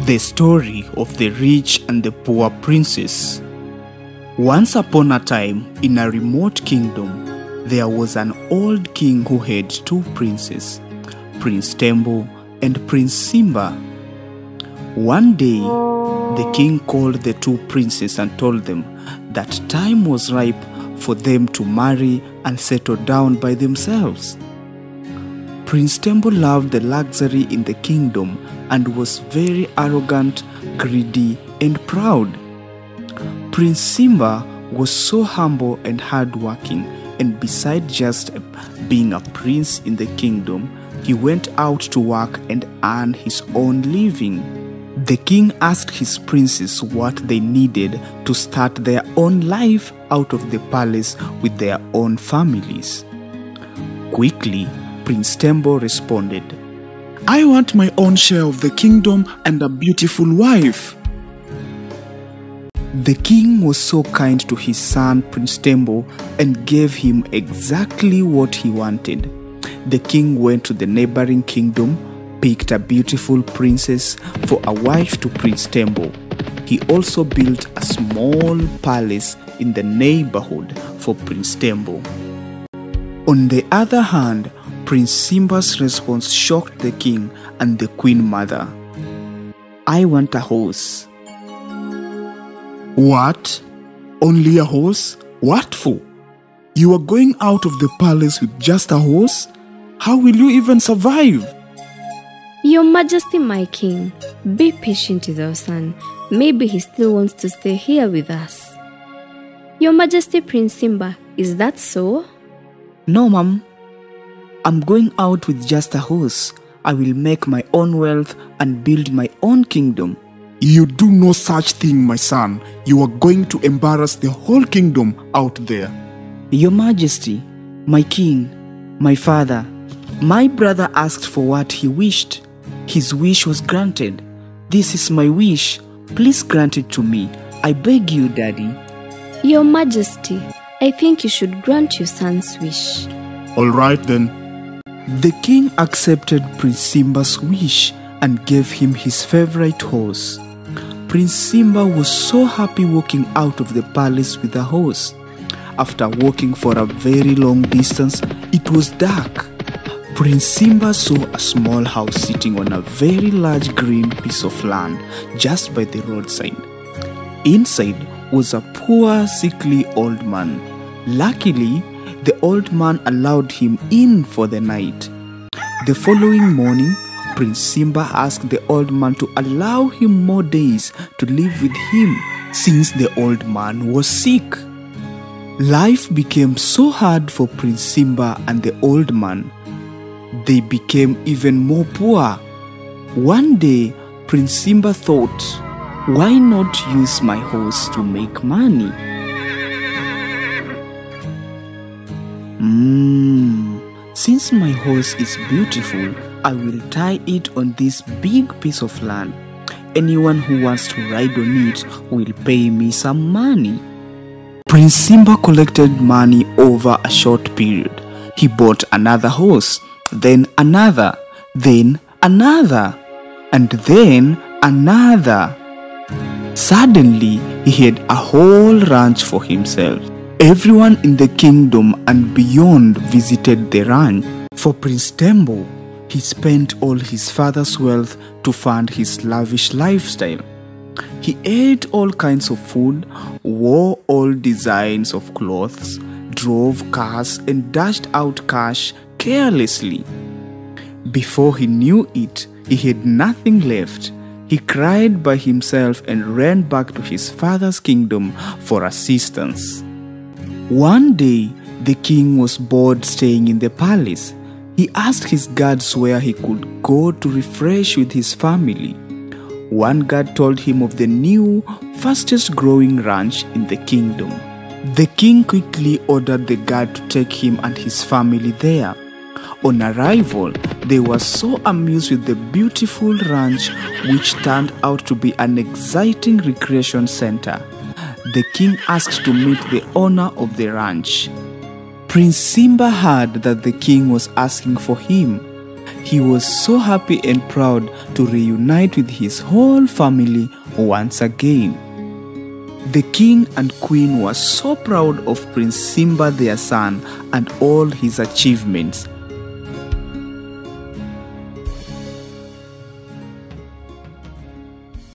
The story of the rich and the poor princess. Once upon a time, in a remote kingdom, there was an old king who had two princes, Prince Tembo and Prince Simba. One day, the king called the two princes and told them that time was ripe for them to marry and settle down by themselves. Prince Tembo loved the luxury in the kingdom and was very arrogant, greedy, and proud. Prince Simba was so humble and hardworking, and besides just being a prince in the kingdom, he went out to work and earn his own living. The king asked his princes what they needed to start their own life out of the palace with their own families. Quickly, Prince Tembo responded, "I want my own share of the kingdom and a beautiful wife." The king was so kind to his son Prince Tembo and gave him exactly what he wanted. The king went to the neighboring kingdom, picked a beautiful princess for a wife to Prince Tembo. He also built a small palace in the neighborhood for Prince Tembo. On the other hand, Prince Simba's response shocked the king and the queen mother. "I want a horse." "What? Only a horse? What for? You are going out of the palace with just a horse? How will you even survive?" "Your Majesty, my king, be patient with our son. Maybe he still wants to stay here with us." "Your Majesty, Prince Simba, is that so?" "No, ma'am. I'm going out with just a horse. I will make my own wealth and build my own kingdom." "You do no such thing, my son. You are going to embarrass the whole kingdom out there." "Your Majesty, my king, my father, my brother asked for what he wished. His wish was granted. This is my wish. Please grant it to me. I beg you, Daddy." "Your Majesty, I think you should grant your son's wish." "All right then." The king accepted Prince Simba's wish and gave him his favorite horse. Prince Simba was so happy walking out of the palace with the horse. After walking for a very long distance, it was dark. Prince Simba saw a small house sitting on a very large green piece of land just by the roadside. Inside was a poor, sickly old man. Luckily, the old man allowed him in for the night. The following morning, Prince Simba asked the old man to allow him more days to live with him since the old man was sick. Life became so hard for Prince Simba and the old man. They became even more poor. One day, Prince Simba thought, "Why not use my horse to make money?" Since my horse is beautiful, I will tie it on this big piece of land. Anyone who wants to ride on it will pay me some money. Prince Simba collected money over a short period. He bought another horse, then another, then another, and then another. Suddenly, he had a whole ranch for himself. Everyone in the kingdom and beyond visited the ranch. For Prince Tembo, he spent all his father's wealth to fund his lavish lifestyle. He ate all kinds of food, wore all designs of clothes, drove cars, and dashed out cash carelessly. Before he knew it, he had nothing left. He cried by himself and ran back to his father's kingdom for assistance. One day, the king was bored staying in the palace. He asked his guards where he could go to refresh with his family. One guard told him of the new, fastest growing ranch in the kingdom. The king quickly ordered the guard to take him and his family there. On arrival, they were so amused with the beautiful ranch, which turned out to be an exciting recreation center. The king asked to meet the owner of the ranch. Prince Simba heard that the king was asking for him. He He was so happy and proud to reunite with his whole family once again. The king and queen were so proud of Prince Simba, their son, and all his achievements.